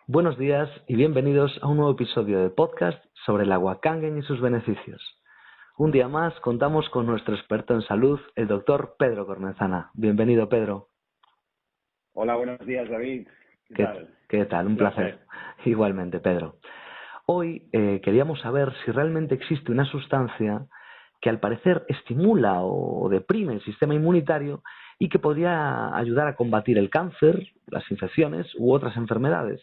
Buenos días y bienvenidos a un nuevo episodio de podcast sobre el agua Kangen y sus beneficios. Un día más contamos con nuestro experto en salud, el doctor Pedro Cormezana. Bienvenido, Pedro. Hola, buenos días, David. ¿Qué ¿Qué, tal? qué tal? Un Un placer. placer. Igualmente, Pedro. Hoy queríamos saber si realmente existe una sustancia que al parecer estimula o deprime el sistema inmunitario y que podría ayudar a combatir el cáncer, las infecciones u otras enfermedades.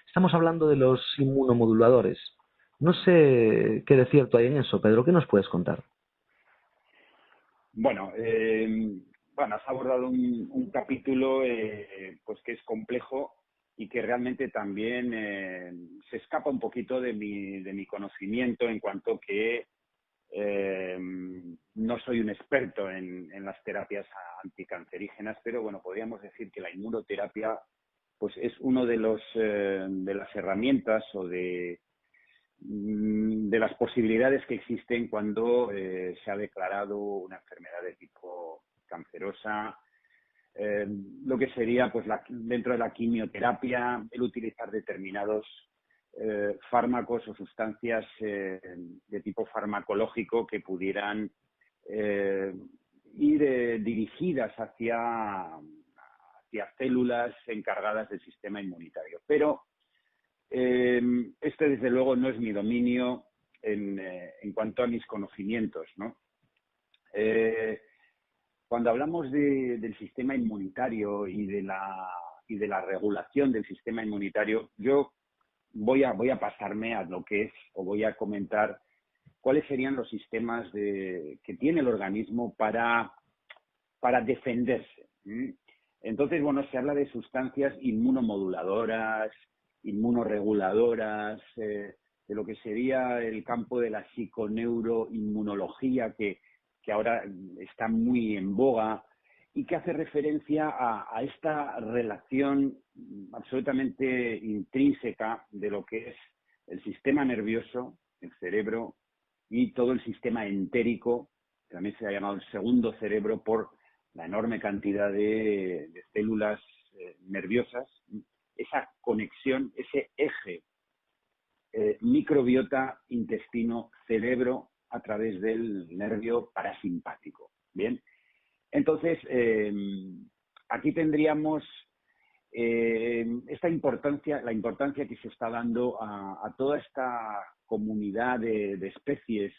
Estamos hablando de los inmunomoduladores. No sé qué de cierto hay en eso, Pedro. ¿Qué nos puedes contar? Bueno, has abordado un capítulo pues que es complejo y que realmente también se escapa un poquito de mi conocimiento en cuanto que eh, no soy un experto en las terapias anticancerígenas, pero bueno, podríamos decir que la inmunoterapia pues es uno de las herramientas o de las posibilidades que existen cuando se ha declarado una enfermedad de tipo cancerosa, lo que sería pues dentro de la quimioterapia el utilizar determinados fármacos o sustancias de tipo farmacológico que pudieran eh, ir dirigidas hacia células encargadas del sistema inmunitario. Pero este, desde luego, no es mi dominio en cuanto a mis conocimientos, ¿no? Eh, Cuando hablamos del sistema inmunitario y de la regulación del sistema inmunitario, yo voy a pasarme a lo que es, o voy a comentar cuáles serían los sistemas que tiene el organismo para defenderse. Entonces, bueno, se habla de sustancias inmunomoduladoras, inmunorreguladoras, de lo que sería el campo de la psiconeuroinmunología, que ahora está muy en boga y que hace referencia a esta relación absolutamente intrínseca de lo que es el sistema nervioso, el cerebro, y todo el sistema entérico, que también se ha llamado el segundo cerebro por la enorme cantidad de células nerviosas, esa conexión, ese eje microbiota, intestino, cerebro a través del nervio parasimpático. Bien, entonces aquí tendríamos esta importancia, la importancia que se está dando a toda esta comunidad de especies,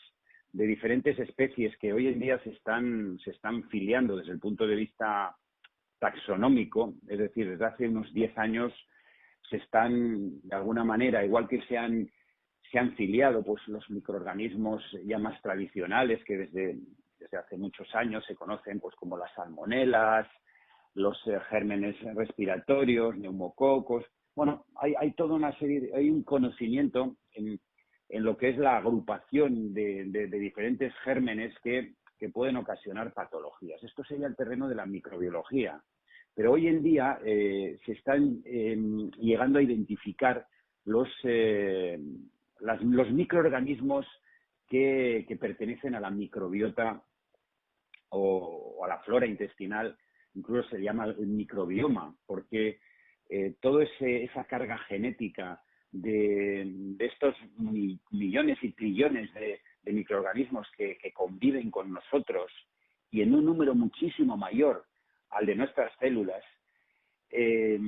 de diferentes especies que hoy en día se están filiando desde el punto de vista taxonómico, es decir, desde hace unos 10 años se están, de alguna manera, igual que se han filiado pues, los microorganismos ya más tradicionales que desde hace muchos años se conocen pues, como las salmonelas, los gérmenes respiratorios, neumococos. Bueno, hay toda una serie, hay un conocimiento en lo que es la agrupación de diferentes gérmenes que pueden ocasionar patologías. Esto sería el terreno de la microbiología. Pero hoy en día se están llegando a identificar los microorganismos que pertenecen a la microbiota o a la flora intestinal, incluso se llama el microbioma, porque toda esa carga genética de estos millones y trillones de microorganismos que conviven con nosotros y en un número muchísimo mayor al de nuestras células, eh,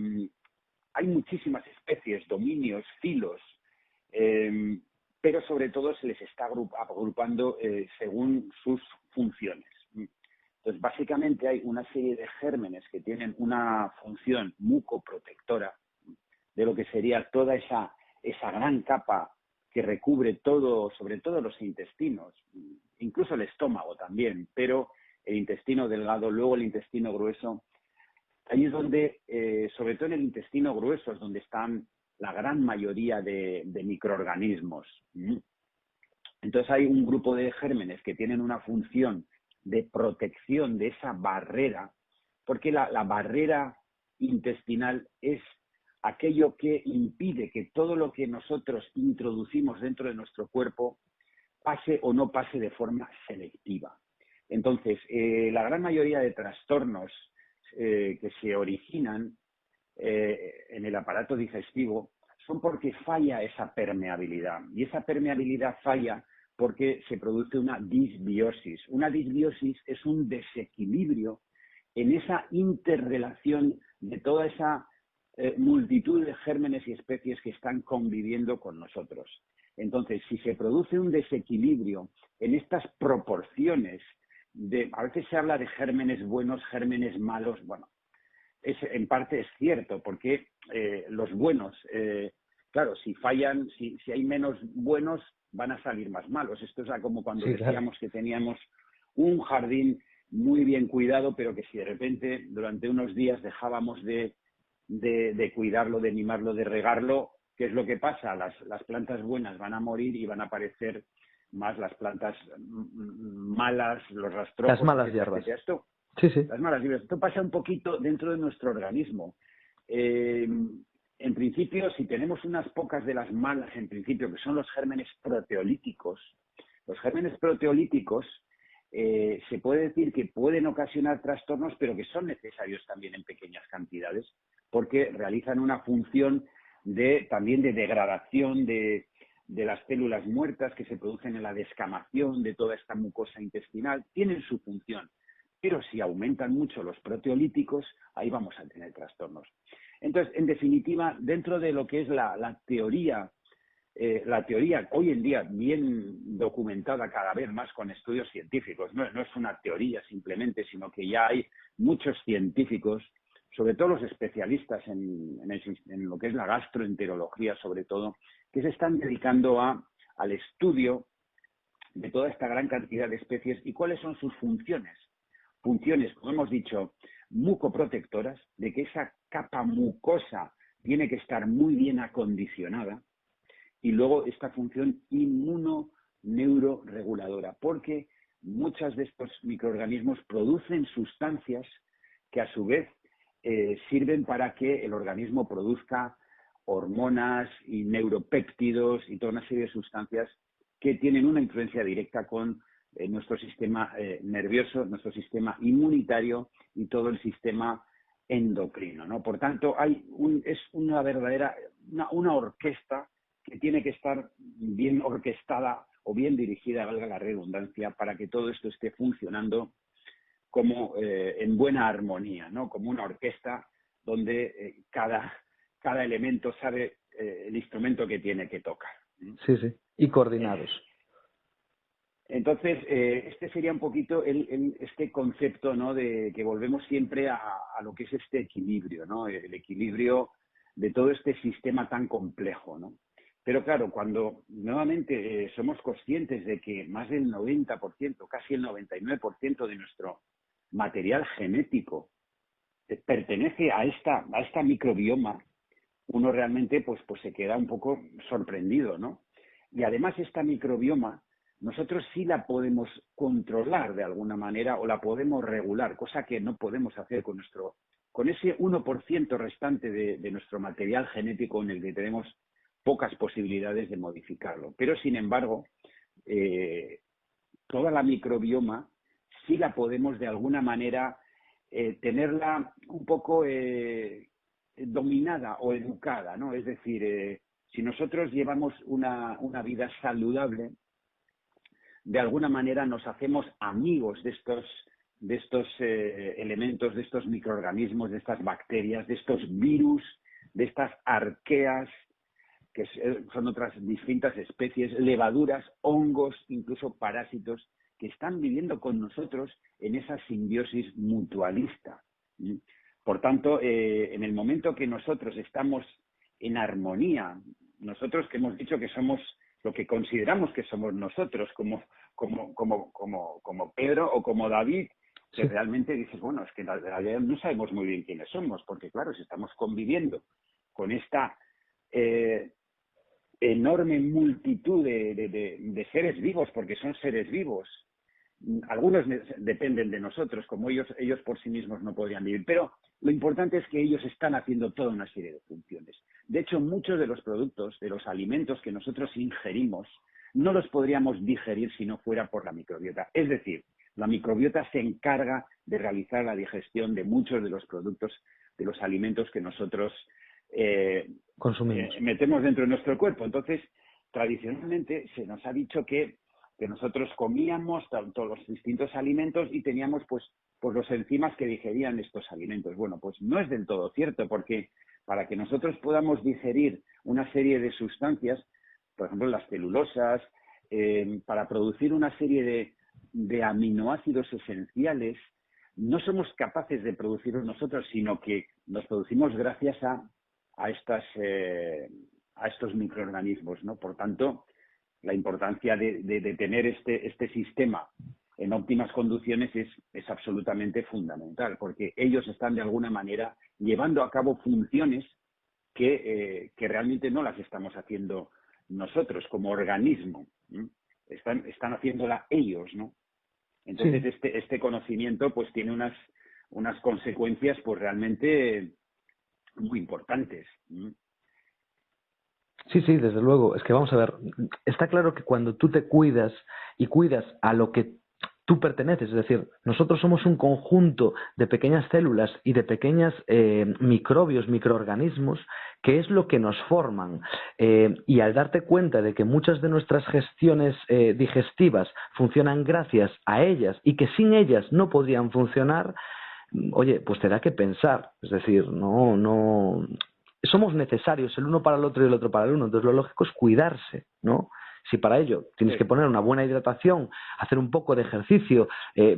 hay muchísimas especies, dominios, filos, pero sobre todo se les está agrupando según sus funciones. Entonces, básicamente hay una serie de gérmenes que tienen una función mucoprotectora de lo que sería toda esa gran capa que recubre todo, sobre todo los intestinos, incluso el estómago también, pero el intestino delgado, luego el intestino grueso. Ahí es donde, sobre todo en el intestino grueso, es donde están la gran mayoría de microorganismos. Entonces hay un grupo de gérmenes que tienen una función de protección de esa barrera, porque la barrera intestinal es aquello que impide que todo lo que nosotros introducimos dentro de nuestro cuerpo pase o no pase de forma selectiva. Entonces, la gran mayoría de trastornos que se originan en el aparato digestivo son porque falla esa permeabilidad. Y esa permeabilidad falla porque se produce una disbiosis. Una disbiosis es un desequilibrio en esa interrelación de toda esa multitud de gérmenes y especies que están conviviendo con nosotros. Entonces, si se produce un desequilibrio en estas proporciones, a veces se habla de gérmenes buenos, gérmenes malos, bueno, en parte es cierto, porque los buenos, claro, si fallan, si hay menos buenos, van a salir más malos. Esto es como cuando decíamos que teníamos un jardín muy bien cuidado, pero que si de repente durante unos días dejábamos de cuidarlo, de mimarlo, de regarlo, ¿qué es lo que pasa? Las plantas buenas van a morir y van a aparecer más las plantas malas, los rastrojos. Las malas hierbas. Esto, sí, sí. Las malas hierbas. Esto pasa un poquito dentro de nuestro organismo. En principio, si tenemos unas pocas de las malas, en principio, que son los gérmenes proteolíticos, se puede decir que pueden ocasionar trastornos, pero que son necesarios también en pequeñas cantidades, porque realizan una función también de degradación de las células muertas que se producen en la descamación de toda esta mucosa intestinal. Tienen su función, pero si aumentan mucho los proteolíticos, ahí vamos a tener trastornos. Entonces, en definitiva, dentro de lo que es la teoría hoy en día bien documentada cada vez más con estudios científicos, no es una teoría simplemente, sino que ya hay muchos científicos, sobre todo los especialistas en lo que es la gastroenterología, sobre todo, que se están dedicando al estudio de toda esta gran cantidad de especies y cuáles son sus funciones. Funciones, como hemos dicho, mucoprotectoras, de que esa capa mucosa tiene que estar muy bien acondicionada, y luego esta función inmunoneuroreguladora, porque muchos de estos microorganismos producen sustancias que a su vez sirven para que el organismo produzca hormonas y neuropéptidos y toda una serie de sustancias que tienen una influencia directa con nuestro sistema nervioso, nuestro sistema inmunitario y todo el sistema endocrino, ¿no? Por tanto, es una verdadera, una orquesta que tiene que estar bien orquestada o bien dirigida, valga la redundancia, para que todo esto esté funcionando como en buena armonía, ¿no? Como una orquesta donde cada elemento sabe el instrumento que tiene que tocar. Sí, sí. Y coordinados. Entonces, este sería un poquito este concepto, ¿no? De que volvemos siempre a lo que es este equilibrio, ¿no? El equilibrio de todo este sistema tan complejo, ¿no? Pero claro, cuando nuevamente somos conscientes de que más del 90%, casi el 99% de nuestro material genético pertenece a esta microbioma, uno realmente pues se queda un poco sorprendido, ¿no? Y además esta microbioma nosotros sí la podemos controlar de alguna manera o la podemos regular, cosa que no podemos hacer con ese 1% restante de nuestro material genético en el que tenemos pocas posibilidades de modificarlo. Pero, sin embargo, toda la microbioma sí la podemos de alguna manera tenerla un poco dominada o educada, ¿no? Es decir, si nosotros llevamos una vida saludable, de alguna manera nos hacemos amigos de estos elementos, de estos microorganismos, de estas bacterias, de estos virus, de estas arqueas, que son otras distintas especies, levaduras, hongos, incluso parásitos, que están viviendo con nosotros en esa simbiosis mutualista. Por tanto, en el momento que nosotros estamos en armonía, nosotros que hemos dicho que somos lo que consideramos que somos nosotros, como Pedro o como David, que realmente dices, bueno, es que en realidad no sabemos muy bien quiénes somos, porque claro, si estamos conviviendo con esta enorme multitud de seres vivos, porque son seres vivos, algunos dependen de nosotros, como ellos por sí mismos no podrían vivir, pero lo importante es que ellos están haciendo toda una serie de funciones. De hecho, muchos de los productos, de los alimentos que nosotros ingerimos, no los podríamos digerir si no fuera por la microbiota. Es decir, la microbiota se encarga de realizar la digestión de muchos de los productos, de los alimentos que nosotros consumimos. metemos dentro de nuestro cuerpo. Entonces, tradicionalmente se nos ha dicho que nosotros comíamos todos los distintos alimentos y teníamos pues los enzimas que digerían estos alimentos. Bueno, pues no es del todo cierto, porque para que nosotros podamos digerir una serie de sustancias, por ejemplo las celulosas, para producir una serie de aminoácidos esenciales, no somos capaces de producirlos nosotros, sino que los producimos gracias a estos microorganismos, ¿no? Por tanto, la importancia de tener este sistema en óptimas condiciones es absolutamente fundamental, porque ellos están de alguna manera llevando a cabo funciones que realmente no las estamos haciendo nosotros como organismo, ¿no? Están haciéndola ellos, ¿no? Entonces, Sí. este conocimiento pues tiene unas consecuencias pues realmente muy importantes, ¿no? Sí, sí, desde luego. Es que vamos a ver, está claro que cuando tú te cuidas y cuidas a lo que tú perteneces, es decir, nosotros somos un conjunto de pequeñas células y de pequeños microbios, microorganismos, que es lo que nos forman. Y al darte cuenta de que muchas de nuestras gestiones digestivas funcionan gracias a ellas y que sin ellas no podrían funcionar, oye, pues te da que pensar. Es decir, no, somos necesarios el uno para el otro y el otro para el uno. Entonces lo lógico es cuidarse, ¿no? Si para ello tienes que Sí. poner una buena hidratación, hacer un poco de ejercicio,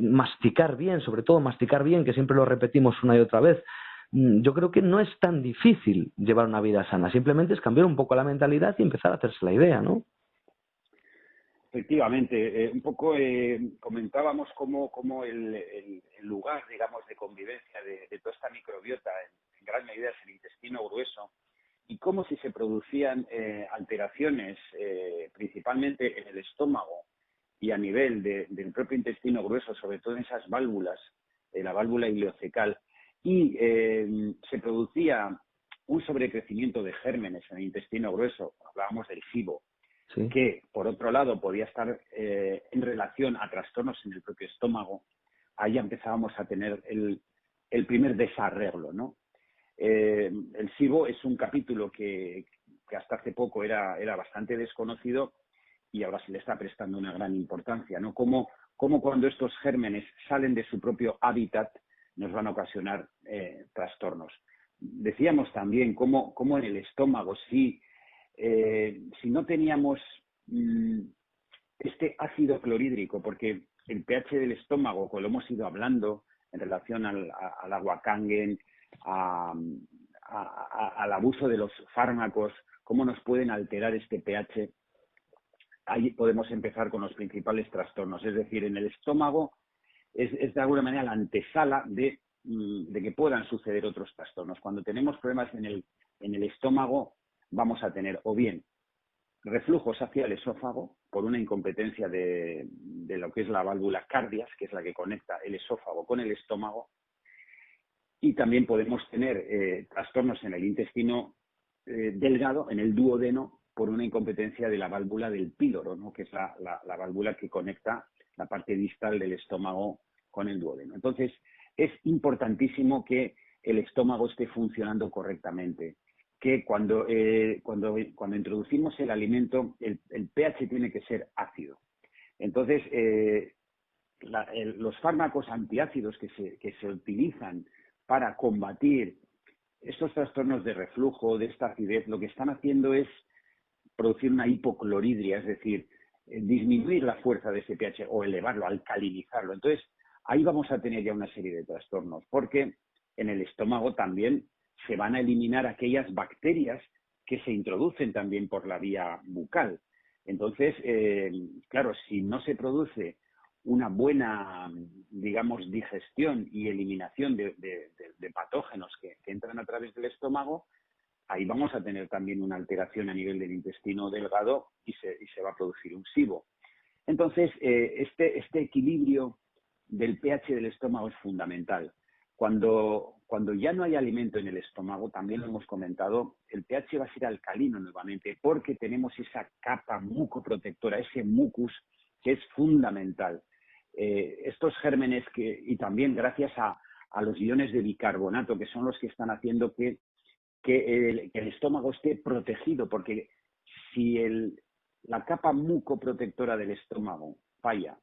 masticar bien, sobre todo masticar bien, que siempre lo repetimos una y otra vez, yo creo que no es tan difícil llevar una vida sana. Simplemente es cambiar un poco la mentalidad y empezar a hacerse la idea, ¿no? Efectivamente, un poco comentábamos cómo el lugar, digamos, de convivencia de toda esta microbiota en gran medida es el intestino grueso y cómo si se producían alteraciones principalmente en el estómago y a nivel del propio intestino grueso, sobre todo en esas válvulas, la válvula ileocecal, y se producía un sobrecrecimiento de gérmenes en el intestino grueso, hablábamos del SIBO, Sí. que por otro lado podía estar en relación a trastornos en el propio estómago, ahí empezábamos a tener el primer desarreglo, ¿no? El SIBO es un capítulo que hasta hace poco era bastante desconocido y ahora se le está prestando una gran importancia, ¿no? Cómo cuando estos gérmenes salen de su propio hábitat nos van a ocasionar trastornos. Decíamos también cómo en el estómago, si no teníamos este ácido clorhídrico, porque el pH del estómago, como lo hemos ido hablando en relación al agua Kangen, al abuso de los fármacos, cómo nos pueden alterar este pH, ahí podemos empezar con los principales trastornos. Es decir, en el estómago es de alguna manera la antesala de que puedan suceder otros trastornos. Cuando tenemos problemas en el estómago, vamos a tener o bien reflujos hacia el esófago por una incompetencia de lo que es la válvula cardias, que es la que conecta el esófago con el estómago, y también podemos tener trastornos en el intestino delgado, en el duodeno, por una incompetencia de la válvula del píloro, ¿no? Que es la válvula que conecta la parte distal del estómago con el duodeno. Entonces, es importantísimo que el estómago esté funcionando correctamente, que cuando introducimos el alimento, el pH tiene que ser ácido. Entonces, los fármacos antiácidos que se utilizan para combatir estos trastornos de reflujo, de esta acidez, lo que están haciendo es producir una hipocloridria, es decir, disminuir la fuerza de ese pH o elevarlo, alcalinizarlo. Entonces, ahí vamos a tener ya una serie de trastornos, porque en el estómago también se van a eliminar aquellas bacterias que se introducen también por la vía bucal. Entonces, claro, si no se produce una buena, digamos, digestión y eliminación de patógenos que entran a través del estómago, ahí vamos a tener también una alteración a nivel del intestino delgado y se va a producir un SIBO. Entonces, este equilibrio del pH del estómago es fundamental. Cuando ya no hay alimento en el estómago, también lo hemos comentado, el pH va a ser alcalino nuevamente porque tenemos esa capa mucoprotectora, ese mucus que es fundamental. Estos gérmenes y también gracias a los iones de bicarbonato, que son los que están haciendo que que el estómago esté protegido, porque si la capa mucoprotectora del estómago falla,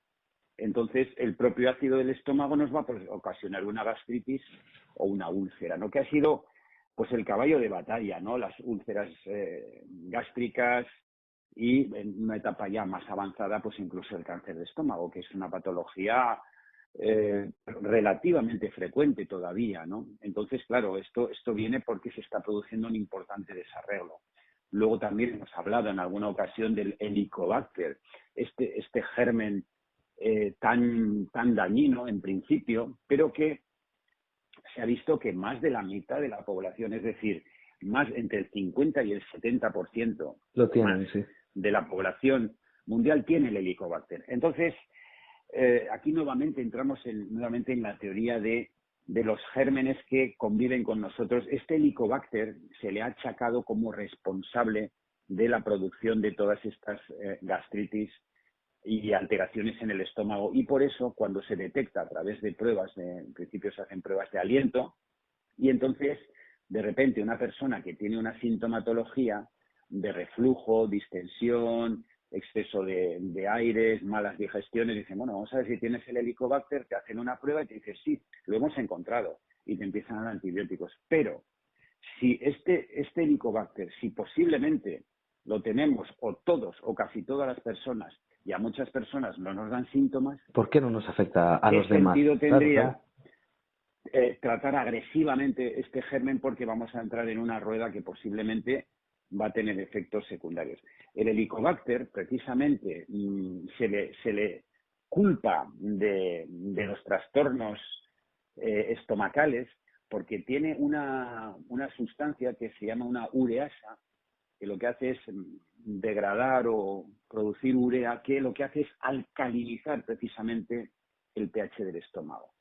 entonces el propio ácido del estómago nos va a ocasionar una gastritis o una úlcera, ¿no? Que ha sido pues el caballo de batalla, ¿no? Las úlceras gástricas y en una etapa ya más avanzada, pues incluso el cáncer de estómago, que es una patología relativamente frecuente todavía, ¿no? Entonces, claro, esto viene porque se está produciendo un importante desarreglo. Luego también hemos hablado en alguna ocasión del Helicobacter, este germen tan dañino en principio, pero que se ha visto que más de la mitad de la población, es decir, más entre el 50 y el 70% Lo tienen, más sí. de la población mundial tiene el Helicobacter. Entonces, aquí nuevamente entramos nuevamente en la teoría de los gérmenes que conviven con nosotros. Este Helicobacter se le ha achacado como responsable de la producción de todas estas gastritis y alteraciones en el estómago, y por eso cuando se detecta a través de pruebas, en principio se hacen pruebas de aliento, y entonces de repente una persona que tiene una sintomatología de reflujo, distensión, exceso de aires, malas digestiones, dicen, bueno, vamos a ver si tienes el Helicobacter, te hacen una prueba y te dicen, sí, lo hemos encontrado, y te empiezan a dar antibióticos. Pero si este Helicobacter, si posiblemente lo tenemos, o todos, o casi todas las personas, y a muchas personas no nos dan síntomas, ¿Por qué no nos afecta a ¿qué los demás? sentido tendría Claro. tratar agresivamente este germen? Porque vamos a entrar en una rueda que posiblemente va a tener efectos secundarios. El Helicobacter, precisamente, se le culpa de los trastornos estomacales porque tiene una sustancia que se llama una ureasa, que lo que hace es degradar o producir urea, que lo que hace es alcalinizar precisamente el pH del estómago.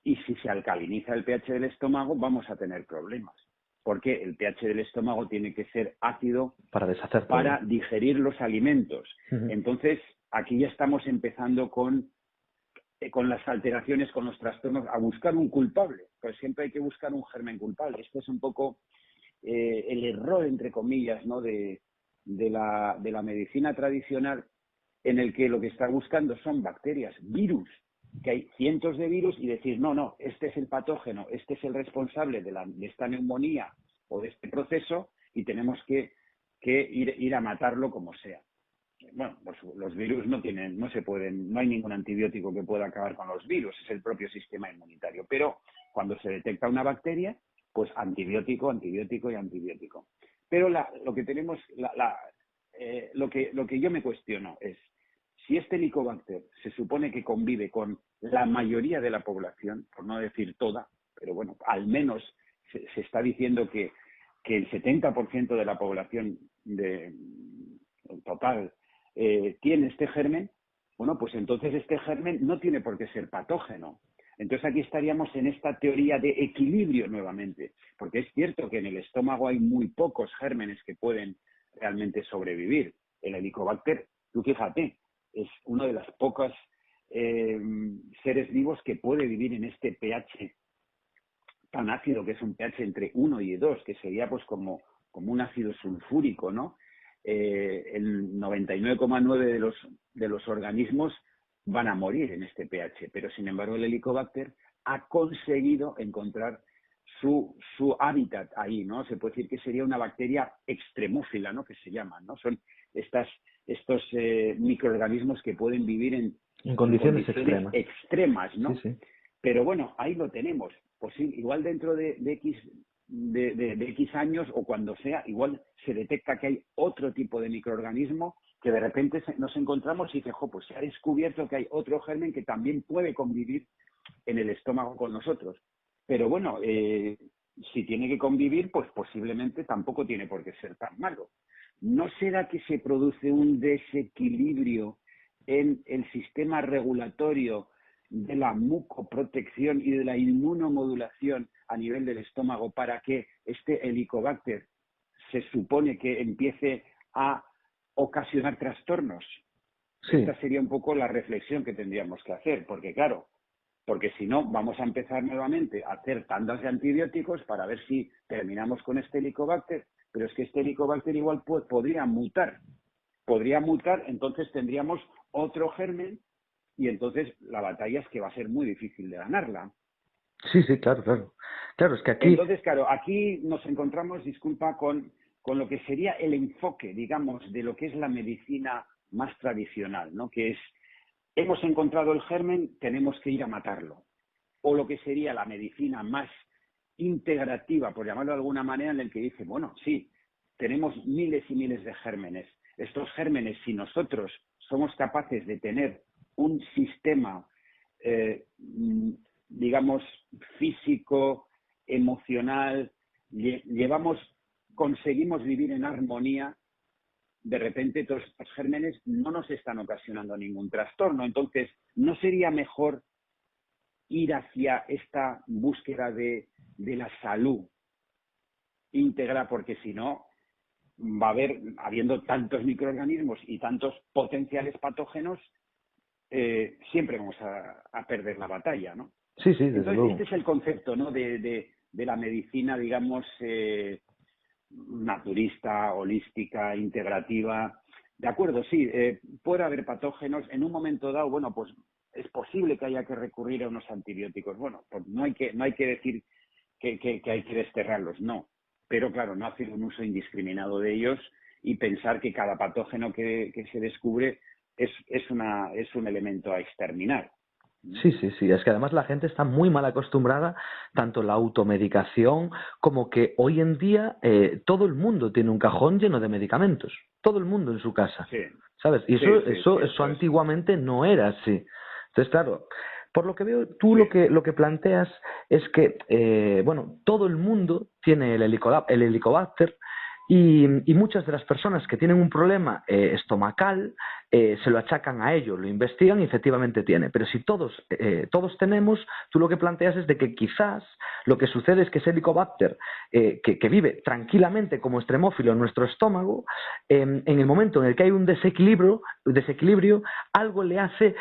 Y si se alcaliniza el pH del estómago, vamos a tener problemas, porque el pH del estómago tiene que ser ácido Para deshacer para todo. digerir los alimentos. Entonces, aquí ya estamos empezando con las alteraciones, con los trastornos, a buscar un culpable. Pues siempre hay que buscar un germen culpable. Esto es un poco el error, entre comillas, ¿no? de la medicina tradicional, en el que lo que está buscando son bacterias, virus, que hay cientos de virus, y decir, no, este es el patógeno, este es el responsable de esta neumonía o de este proceso, y tenemos que ir a matarlo como sea. Bueno, pues los virus no hay ningún antibiótico que pueda acabar con los virus, es el propio sistema inmunitario. Pero cuando se detecta una bacteria, pues antibiótico, antibiótico y antibiótico. Pero lo que tenemos, lo que yo me cuestiono es, si este Helicobacter se supone que convive con la mayoría de la población, por no decir toda, pero bueno, al menos se está diciendo que el 70% de la población total tiene este germen, bueno, pues entonces este germen no tiene por qué ser patógeno. Entonces aquí estaríamos en esta teoría de equilibrio nuevamente, porque es cierto que en el estómago hay muy pocos gérmenes que pueden realmente sobrevivir. El Helicobacter, tú fíjate, es uno de las pocas seres vivos que puede vivir en este pH tan ácido, que es un pH entre 1 y 2, que sería pues como un ácido sulfúrico, ¿no? El 99,9 de los organismos van a morir en este pH, pero sin embargo el Helicobacter ha conseguido encontrar su hábitat ahí, ¿no? Se puede decir que sería una bacteria extremófila, ¿no? Que se llaman, ¿no? Son estos microorganismos que pueden vivir en condiciones extremas, ¿no? Sí. Pero bueno, ahí lo tenemos. Pues sí, igual dentro de X años, o cuando sea, igual se detecta que hay otro tipo de microorganismo que de repente nos encontramos y dice, pues se ha descubierto que hay otro germen que también puede convivir en el estómago con nosotros. Pero bueno, si tiene que convivir, pues posiblemente tampoco tiene por qué ser tan malo. ¿No será que se produce un desequilibrio en el sistema regulatorio de la mucoprotección y de la inmunomodulación a nivel del estómago para que este Helicobacter se supone que empiece a ocasionar trastornos? Sí. Esta sería un poco la reflexión que tendríamos que hacer, porque claro, porque si no vamos a empezar nuevamente a hacer tandas de antibióticos para ver si terminamos con este Helicobacter, pero es que este Helicobacter igual podría mutar, entonces tendríamos otro germen y entonces la batalla es que va a ser muy difícil de ganarla. Sí, sí, claro, claro. Claro, es que aquí... Entonces, claro, aquí nos encontramos, disculpa, con lo que sería el enfoque, digamos, de lo que es la medicina más tradicional, ¿no? Que es, hemos encontrado el germen, tenemos que ir a matarlo. O lo que sería la medicina más integrativa, por llamarlo de alguna manera, en el que dice, bueno, sí, tenemos miles y miles de gérmenes. Estos gérmenes, si nosotros somos capaces de tener un sistema, digamos, físico, emocional, conseguimos vivir en armonía, de repente todos estos gérmenes no nos están ocasionando ningún trastorno. Entonces, ¿no sería mejor ir hacia esta búsqueda de la salud íntegra? Porque si no, va a haber, habiendo tantos microorganismos y tantos potenciales patógenos, siempre vamos a perder la batalla, ¿no? Sí, sí, desde Entonces, luego. este es el concepto, ¿no?, de la medicina, digamos, naturista, holística, integrativa. De acuerdo, sí, puede haber patógenos. En un momento dado, bueno, pues es posible que haya que recurrir a unos antibióticos. Bueno, pues no hay que decir que hay que desterrarlos, no. Pero claro, no hacer un uso indiscriminado de ellos y pensar que cada patógeno que se descubre es un elemento a exterminar. Sí, sí, sí. Es que además la gente está muy mal acostumbrada, tanto la automedicación como que hoy en día todo el mundo tiene un cajón lleno de medicamentos. Todo el mundo en su casa, Sí, ¿sabes? Y sí, sí, sí, eso eso es. antiguamente no era así. Entonces, claro, por lo que veo, tú Sí, lo que planteas es que, bueno, todo el mundo tiene el Helicobacter y muchas de las personas que tienen un problema estomacal se lo achacan a ello, lo investigan y efectivamente tiene. Pero si todos tenemos, tú lo que planteas es de que quizás lo que sucede es que ese Helicobacter que vive tranquilamente como extremófilo en nuestro estómago, en el momento en el que hay un desequilibrio algo le hace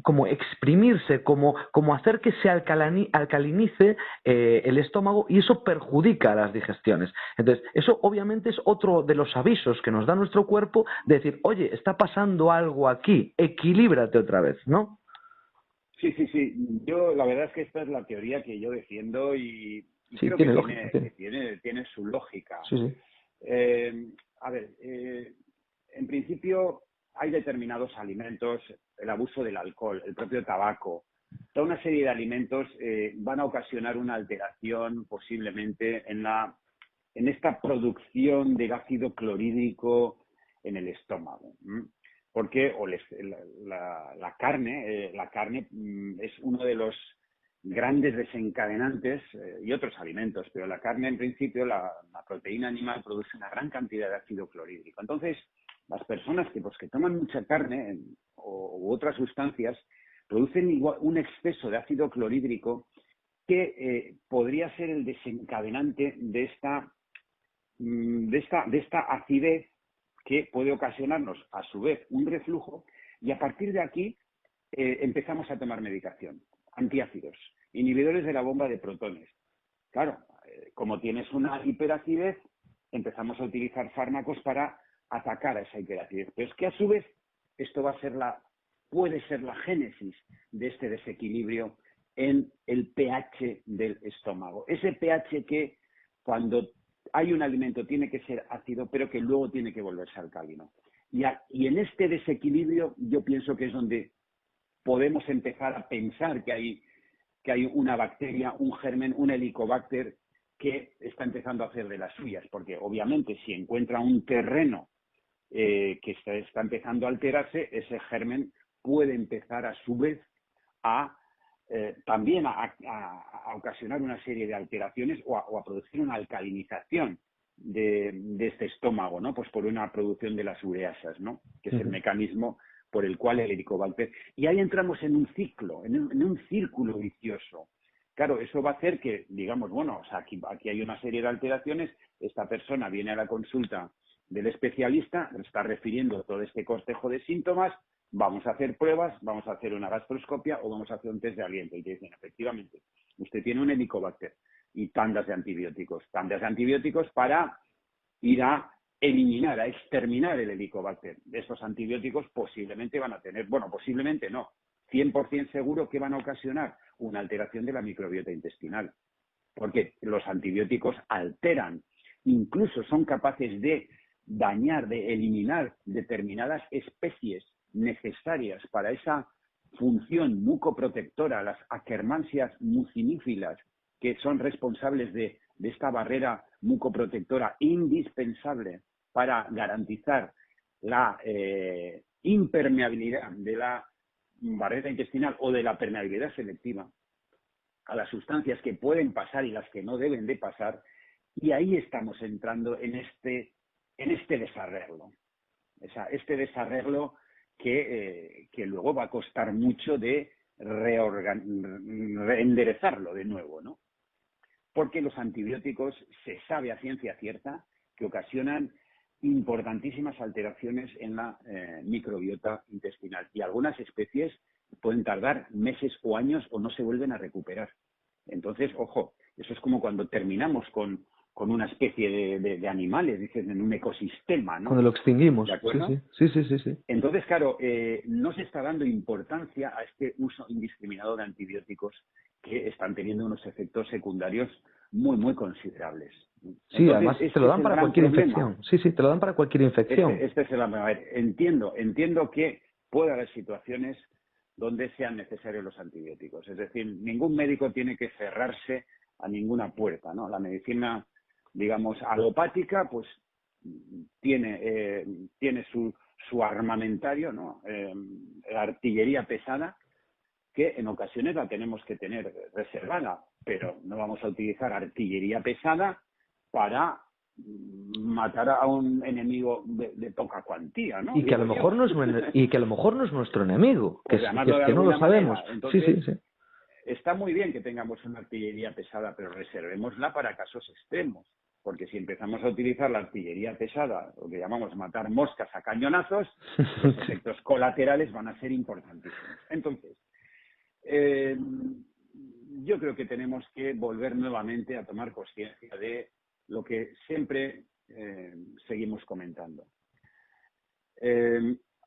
como exprimirse, como hacer que se alcalinice el estómago y eso perjudica las digestiones. Entonces, eso obviamente es otro de los avisos que nos da nuestro cuerpo de decir, oye, está pasando algo aquí, equilíbrate otra vez, ¿no? sí, sí, sí. Yo la verdad es que esta es la teoría que yo defiendo y Sí, creo que tiene lógica, tiene. tiene su lógica. Sí, sí. Eh, a ver, en principio hay determinados alimentos, el abuso del alcohol, el propio tabaco, toda una serie de alimentos van a ocasionar una alteración posiblemente en esta producción del ácido clorhídrico en el estómago. Porque la carne es uno de los grandes desencadenantes y otros alimentos, pero la carne en principio, la proteína animal produce una gran cantidad de ácido clorhídrico. Entonces, las personas que toman mucha carne u otras sustancias producen igual un exceso de ácido clorhídrico que podría ser el desencadenante de esta acidez que puede ocasionarnos a su vez un reflujo y a partir de aquí empezamos a tomar medicación, antiácidos, inhibidores de la bomba de protones. Claro, como tienes una hiperacidez, empezamos a utilizar fármacos para atacar a esa hiperacidez. Pero es que a su vez esto puede ser la génesis de este desequilibrio en el pH del estómago. Ese pH que cuando hay un alimento tiene que ser ácido, pero que luego tiene que volverse alcalino. Y en este desequilibrio yo pienso que es donde podemos empezar a pensar que hay una bacteria, un germen, un helicobacter que está empezando a hacer de las suyas, porque obviamente si encuentra un terreno que está empezando a alterarse, ese germen puede empezar a su vez también a ocasionar una serie de alteraciones o a producir una alcalinización de este estómago, ¿no? Pues por una producción de las ureasas, ¿no? Que es el mecanismo por el cual el helicobacter... Y ahí entramos en un ciclo, en un círculo vicioso. Claro, eso va a hacer que, digamos, bueno, o sea, aquí hay una serie de alteraciones, esta persona viene a la consulta del especialista, le está refiriendo todo este cortejo de síntomas, vamos a hacer pruebas, vamos a hacer una gastroscopia o vamos a hacer un test de aliento. Y te dicen, efectivamente, usted tiene un Helicobacter y tandas de antibióticos para ir a eliminar, a exterminar el Helicobacter. Estos antibióticos posiblemente van a tener, bueno, posiblemente no, 100% seguro que van a ocasionar una alteración de la microbiota intestinal, porque los antibióticos alteran, incluso son capaces de dañar, de eliminar determinadas especies necesarias para esa función mucoprotectora, las Akkermansias mucinífilas, que son responsables de esta barrera mucoprotectora indispensable para garantizar la impermeabilidad de la barrera intestinal o de la permeabilidad selectiva a las sustancias que pueden pasar y las que no deben de pasar, y ahí estamos entrando en este desarreglo. Este desarreglo que luego va a costar mucho de reenderezarlo de nuevo, ¿no? Porque los antibióticos se sabe a ciencia cierta que ocasionan importantísimas alteraciones en la microbiota intestinal, y algunas especies pueden tardar meses o años o no se vuelven a recuperar. Entonces, ojo, eso es como cuando terminamos con una especie de animales, dices, en un ecosistema, ¿no? Cuando lo extinguimos. ¿De acuerdo? Sí. Entonces, claro, no se está dando importancia a este uso indiscriminado de antibióticos que están teniendo unos efectos secundarios muy, muy considerables. Sí, entonces, además te lo dan para cualquier infección. Sí, te lo dan para cualquier infección. Este es el... A ver, entiendo que puede haber situaciones donde sean necesarios los antibióticos. Es decir, ningún médico tiene que cerrarse a ninguna puerta, ¿no? La medicina, digamos, alopática, pues tiene su armamentario, ¿no? La artillería pesada, que en ocasiones la tenemos que tener reservada, pero no vamos a utilizar artillería pesada para matar a un enemigo de poca cuantía, ¿no? Y que a lo mejor no es nuestro enemigo, que no lo sabemos. Entonces, sí. Está muy bien que tengamos una artillería pesada, pero reservémosla para casos extremos, porque si empezamos a utilizar la artillería pesada, lo que llamamos matar moscas a cañonazos, los efectos colaterales van a ser importantísimos. Entonces, yo creo que tenemos que volver nuevamente a tomar conciencia de lo que siempre seguimos comentando.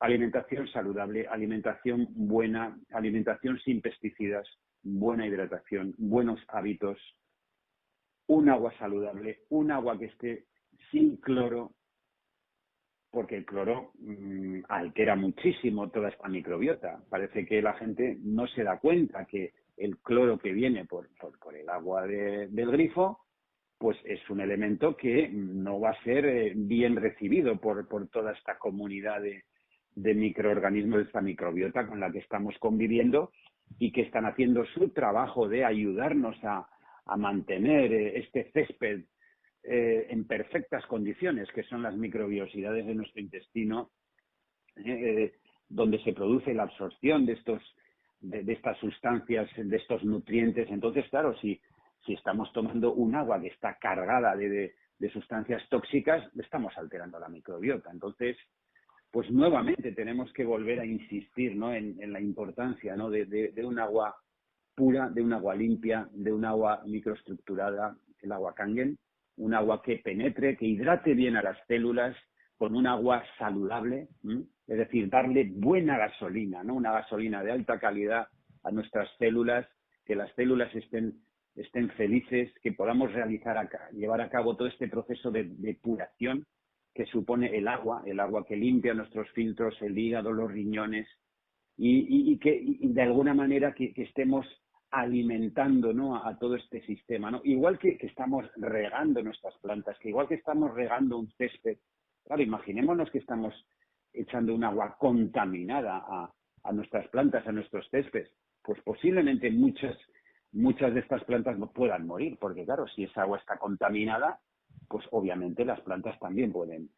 Alimentación saludable, alimentación buena, alimentación sin pesticidas, buena hidratación, buenos hábitos, un agua saludable, un agua que esté sin cloro, porque el cloro altera muchísimo toda esta microbiota. Parece que la gente no se da cuenta que el cloro que viene por el agua del grifo, pues es un elemento que no va a ser bien recibido por toda esta comunidad de microorganismos, de esta microbiota con la que estamos conviviendo y que están haciendo su trabajo de ayudarnos a mantener este césped en perfectas condiciones, que son las microbiosidades de nuestro intestino, donde se produce la absorción de estas sustancias, de estos nutrientes. Entonces, claro, si estamos tomando un agua que está cargada de sustancias tóxicas, estamos alterando la microbiota. Entonces, pues nuevamente tenemos que volver a insistir, ¿no?, en la importancia, ¿no?, de un agua pura, de un agua limpia, de un agua microestructurada, el agua Kangen, un agua que penetre, que hidrate bien a las células, con un agua saludable, es decir, darle buena gasolina, ¿no?, una gasolina de alta calidad a nuestras células, que las células estén felices, que podamos llevar a cabo todo este proceso de depuración que supone el agua que limpia nuestros filtros, el hígado, los riñones, y de alguna manera que estemos alimentando, ¿no?, a todo este sistema, ¿no? Igual que estamos regando nuestras plantas, que igual que estamos regando un césped, claro, imaginémonos que estamos echando un agua contaminada a nuestras plantas, a nuestros céspedes, pues posiblemente muchas de estas plantas no puedan morir, porque claro, si esa agua está contaminada, pues obviamente las plantas también pueden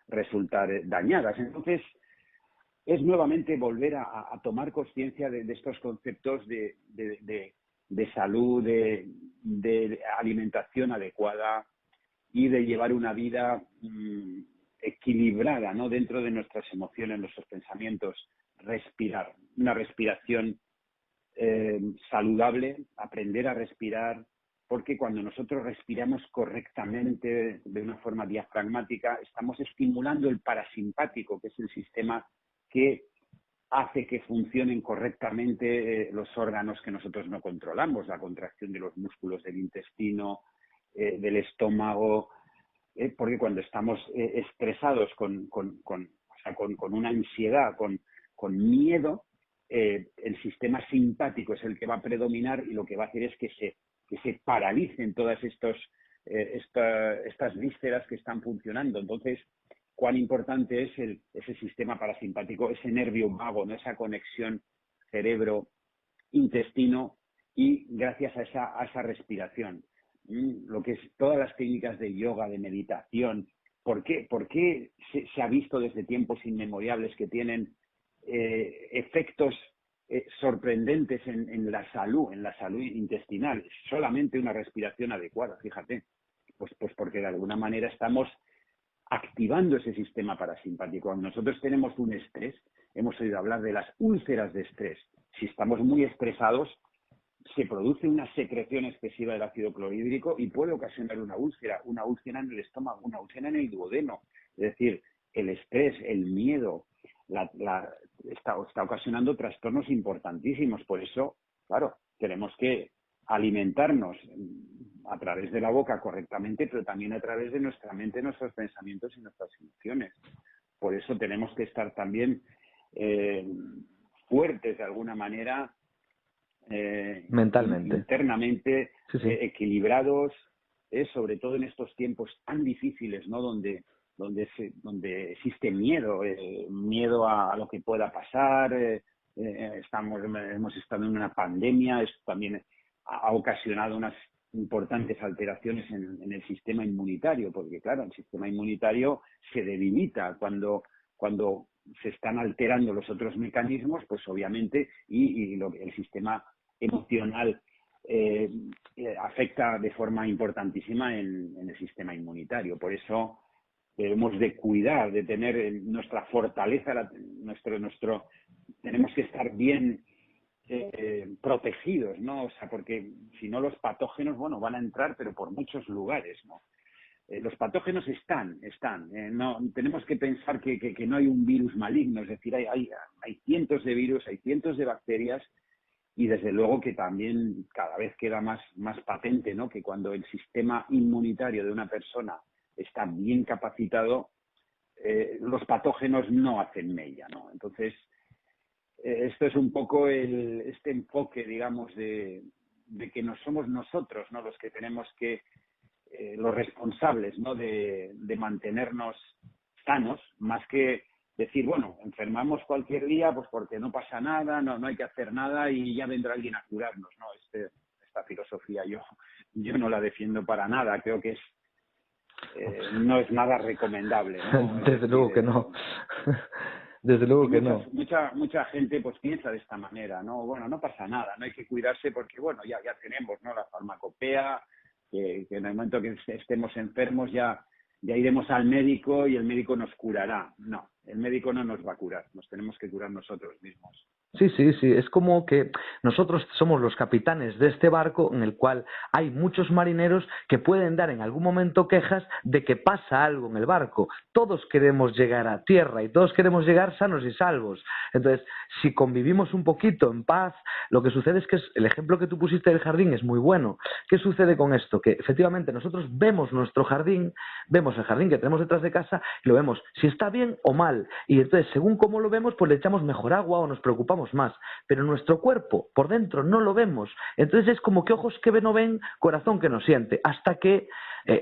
resultar dañadas. Entonces, es nuevamente volver a tomar conciencia de estos conceptos de salud, de alimentación adecuada y de llevar una vida equilibrada, ¿no?, dentro de nuestras emociones, nuestros pensamientos, respirar, una respiración saludable, aprender a respirar, porque cuando nosotros respiramos correctamente, de una forma diafragmática, estamos estimulando el parasimpático, que es el sistema que hace que funcionen correctamente los órganos que nosotros no controlamos, la contracción de los músculos del intestino, del estómago, porque cuando estamos estresados con una ansiedad, con miedo, el sistema simpático es el que va a predominar y lo que va a hacer es que se paralicen todas estas vísceras que están funcionando. Entonces, cuán importante es ese sistema parasimpático, ese nervio vago, ¿no? Esa conexión cerebro-intestino, y gracias a esa respiración. Lo que es todas las técnicas de yoga, de meditación. ¿Por qué se ha visto desde tiempos inmemoriales que tienen efectos sorprendentes en la salud intestinal? Solamente una respiración adecuada, fíjate. Pues porque de alguna manera estamos activando ese sistema parasimpático. Cuando nosotros tenemos un estrés, hemos oído hablar de las úlceras de estrés. Si estamos muy estresados, se produce una secreción excesiva del ácido clorhídrico y puede ocasionar una úlcera en el estómago, una úlcera en el duodeno. Es decir, el estrés, el miedo, está ocasionando trastornos importantísimos. Por eso, claro, tenemos que alimentarnos a través de la boca correctamente, pero también a través de nuestra mente, nuestros pensamientos y nuestras emociones. Por eso tenemos que estar también fuertes de alguna manera, mentalmente, internamente, sí. equilibrados, sobre todo en estos tiempos tan difíciles, ¿no? Donde existe miedo, miedo a lo que pueda pasar. Hemos estado en una pandemia. Esto también ha ocasionado unas importantes alteraciones en el sistema inmunitario, porque claro, el sistema inmunitario se debilita cuando se están alterando los otros mecanismos, pues obviamente, y el sistema emocional afecta de forma importantísima en el sistema inmunitario. Por eso debemos de cuidar, de tener nuestra fortaleza, tenemos que estar bien protegidos, ¿no? O sea, porque si no, los patógenos, bueno, van a entrar, pero por muchos lugares, ¿no? Los patógenos están. No, tenemos que pensar que no hay un virus maligno, es decir, hay cientos de virus, hay cientos de bacterias, y desde luego que también cada vez queda más patente, ¿no? Que cuando el sistema inmunitario de una persona está bien capacitado, los patógenos no hacen mella, ¿no? Entonces, esto es un poco este enfoque, digamos, de que no somos nosotros, ¿no? Los que tenemos que los responsables, ¿no? de mantenernos sanos, más que decir, bueno, enfermamos cualquier día, pues porque no pasa nada, no hay que hacer nada y ya vendrá alguien a curarnos, ¿no? Esta filosofía yo no la defiendo para nada. Creo que no es nada recomendable, ¿no? Desde luego que no. Desde luego que no. Mucha gente pues piensa de esta manera, ¿no? Bueno, no pasa nada, no hay que cuidarse porque, bueno, ya tenemos, ¿no? La farmacopea, que en el momento que estemos enfermos ya iremos al médico y el médico nos curará. No, el médico no nos va a curar, nos tenemos que curar nosotros mismos. Sí, es como que nosotros somos los capitanes de este barco en el cual hay muchos marineros que pueden dar en algún momento quejas de que pasa algo en el barco. Todos queremos llegar a tierra y todos queremos llegar sanos y salvos. Entonces, si convivimos un poquito en paz, lo que sucede es que el ejemplo que tú pusiste del jardín es muy bueno. ¿Qué sucede con esto? Que efectivamente nosotros vemos nuestro jardín, vemos el jardín que tenemos detrás de casa y lo vemos si está bien o mal. Y entonces, según cómo lo vemos, pues le echamos mejor agua o nos preocupamos más, pero nuestro cuerpo por dentro no lo vemos. Entonces es como que ojos que no ven, corazón que no siente, hasta que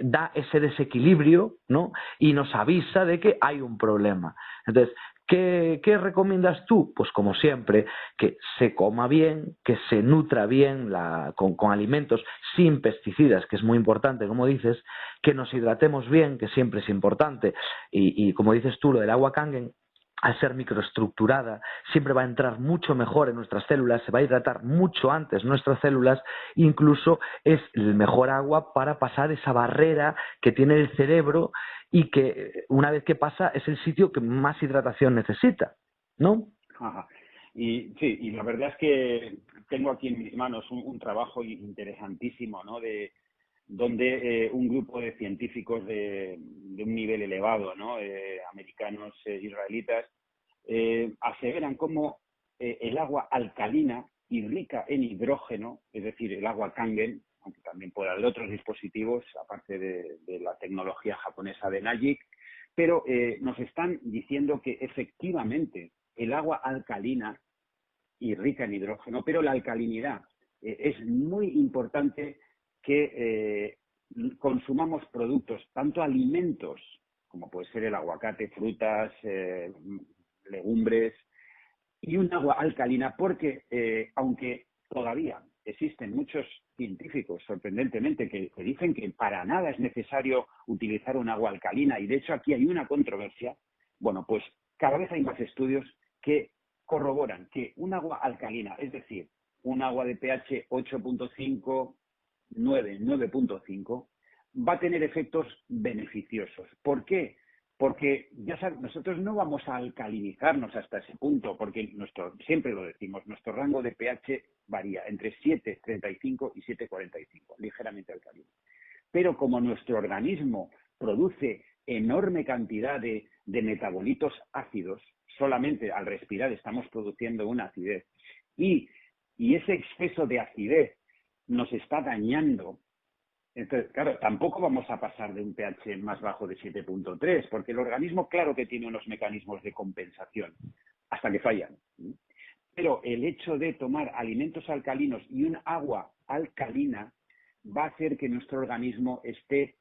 da ese desequilibrio, ¿no? Y nos avisa de que hay un problema. Entonces, ¿qué recomiendas tú? Pues como siempre, que se coma bien, que se nutra bien con alimentos sin pesticidas, que es muy importante, como dices, que nos hidratemos bien, que siempre es importante, y como dices tú, lo del agua Kangen, al ser microestructurada, siempre va a entrar mucho mejor en nuestras células, se va a hidratar mucho antes nuestras células, incluso es el mejor agua para pasar esa barrera que tiene el cerebro y que una vez que pasa es el sitio que más hidratación necesita, ¿no? Ajá. Y sí, y la verdad es que tengo aquí en mis manos un trabajo interesantísimo, ¿no? De donde un grupo de científicos de un nivel elevado, ¿no? Americanos, israelitas, aseveran cómo el agua alcalina y rica en hidrógeno, es decir, el agua Kangen, aunque también puede haber otros dispositivos, aparte de la tecnología japonesa de Najik, pero nos están diciendo que efectivamente el agua alcalina y rica en hidrógeno, pero la alcalinidad es muy importante que consumamos productos, tanto alimentos, como puede ser el aguacate, frutas, legumbres, y un agua alcalina, porque aunque todavía existen muchos científicos, sorprendentemente, que dicen que para nada es necesario utilizar un agua alcalina, y de hecho aquí hay una controversia, bueno, pues cada vez hay más estudios que corroboran que un agua alcalina, es decir, un agua de pH 8.5, 9, 9.5, va a tener efectos beneficiosos. ¿Por qué? Porque ya sabes, nosotros no vamos a alcalinizarnos hasta ese punto, porque siempre lo decimos, nuestro rango de pH varía entre 7,35 y 7,45, ligeramente alcalino. Pero como nuestro organismo produce enorme cantidad de metabolitos ácidos, solamente al respirar estamos produciendo una acidez, y ese exceso de acidez nos está dañando. Entonces, claro, tampoco vamos a pasar de un pH más bajo de 7.3, porque el organismo, claro que tiene unos mecanismos de compensación, hasta que fallan. Pero el hecho de tomar alimentos alcalinos y un agua alcalina va a hacer que nuestro organismo esté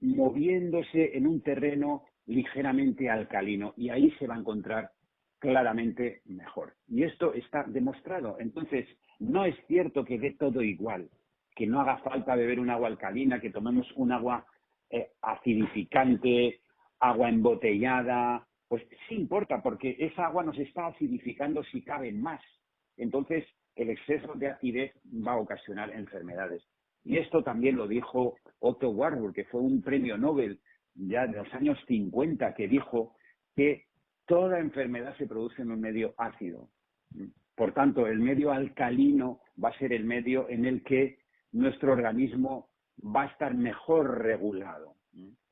moviéndose en un terreno ligeramente alcalino, y ahí se va a encontrar claramente mejor. Y esto está demostrado. Entonces, no es cierto que dé todo igual, que no haga falta beber un agua alcalina, que tomemos un agua acidificante, agua embotellada. Pues sí importa, porque esa agua nos está acidificando si cabe más. Entonces, el exceso de acidez va a ocasionar enfermedades. Y esto también lo dijo Otto Warburg, que fue un premio Nobel ya de los años 50, que dijo que toda enfermedad se produce en un medio ácido. Por tanto, el medio alcalino va a ser el medio en el que nuestro organismo va a estar mejor regulado.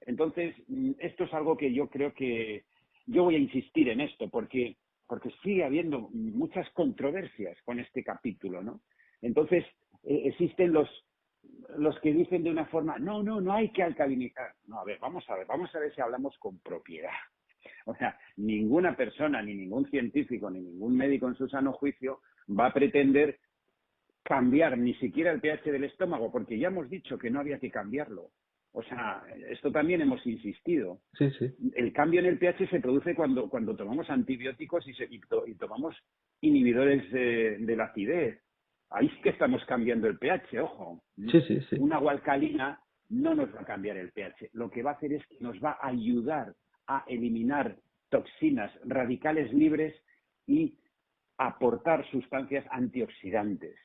Entonces, esto es algo que yo creo que yo voy a insistir en esto, porque sigue habiendo muchas controversias con este capítulo, ¿no? Entonces, existen los que dicen de una forma, no hay que alcalinizar. No, vamos a ver si hablamos con propiedad. O sea, ninguna persona, ni ningún científico, ni ningún médico en su sano juicio va a pretender cambiar ni siquiera el pH del estómago, porque ya hemos dicho que no había que cambiarlo. O sea, esto también hemos insistido. Sí, sí. El cambio en el pH se produce cuando tomamos antibióticos y tomamos inhibidores de la acidez. Ahí sí que estamos cambiando el pH, ojo. Sí, sí, sí. Un agua alcalina no nos va a cambiar el pH. Lo que va a hacer es que nos va a ayudar a eliminar toxinas, radicales libres, y aportar sustancias antioxidantes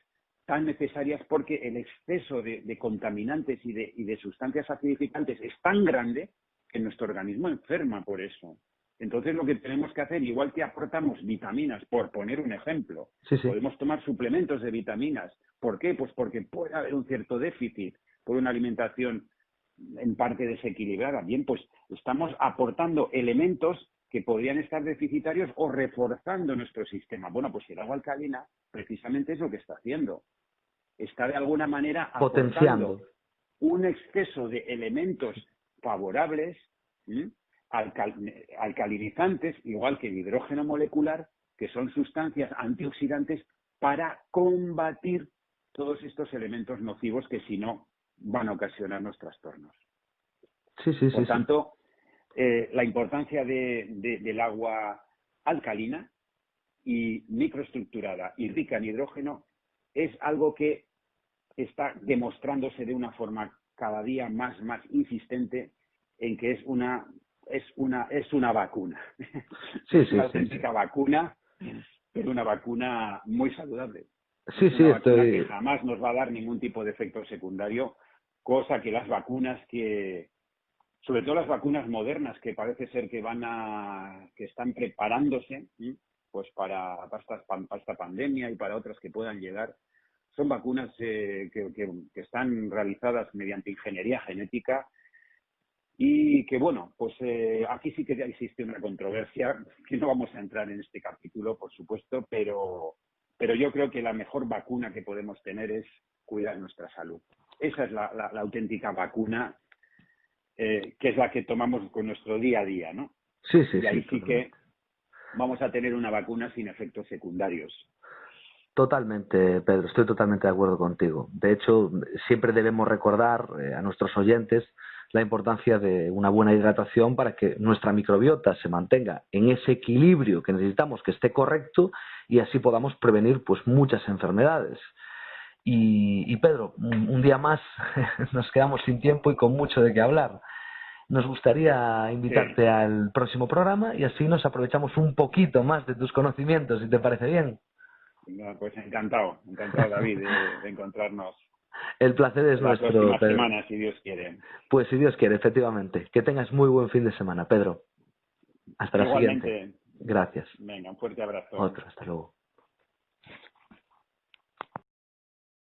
tan necesarias, porque el exceso de contaminantes y de sustancias acidificantes es tan grande que nuestro organismo enferma por eso. Entonces, lo que tenemos que hacer, igual que aportamos vitaminas, por poner un ejemplo, Sí, sí. podemos tomar suplementos de vitaminas. ¿Por qué? Pues porque puede haber un cierto déficit por una alimentación en parte desequilibrada. Bien, pues estamos aportando elementos que podrían estar deficitarios o reforzando nuestro sistema. Bueno, pues el agua alcalina precisamente es lo que está haciendo. Está de alguna manera Potenciando. aportando un exceso de elementos favorables, alcalinizantes, igual que el hidrógeno molecular, que son sustancias antioxidantes para combatir todos estos elementos nocivos que, si no, van a ocasionarnos trastornos. Sí, sí, Por sí, sí. tanto, la importancia del agua alcalina y microestructurada y rica en hidrógeno es algo que está demostrándose de una forma cada día más insistente en que es una vacuna. Sí, Es sí, una sí, auténtica sí. vacuna, pero una vacuna muy saludable. Sí, Es sí, una vacuna que estoy... jamás nos va a dar ningún tipo de efecto secundario, cosa que las vacunas sobre todo las vacunas modernas, que parece ser que están preparándose, pues para esta pandemia y para otras que puedan llegar. Son vacunas que están realizadas mediante ingeniería genética y que, bueno, pues aquí sí que ya existe una controversia, que no vamos a entrar en este capítulo, por supuesto, pero yo creo que la mejor vacuna que podemos tener es cuidar nuestra salud. Esa es la auténtica vacuna, que es la que tomamos con nuestro día a día, ¿no? Sí, sí, Y ahí sí, sí totalmente. que vamos a tener una vacuna sin efectos secundarios. Totalmente, Pedro, estoy totalmente de acuerdo contigo. De hecho, siempre debemos recordar a nuestros oyentes la importancia de una buena hidratación para que nuestra microbiota se mantenga en ese equilibrio que necesitamos, que esté correcto, y así podamos prevenir pues muchas enfermedades. Y Pedro, un día más nos quedamos sin tiempo y con mucho de qué hablar. Nos gustaría Sí. invitarte al próximo programa y así nos aprovechamos un poquito más de tus conocimientos, si te parece bien. No, pues encantado, David, de encontrarnos El placer es la nuestro, próxima Pedro. semana, si Dios quiere. Pues si Dios quiere, efectivamente. Que tengas muy buen fin de semana, Pedro. Hasta la siguiente. Igualmente, Gracias. venga, un fuerte abrazo. Otro, hasta luego.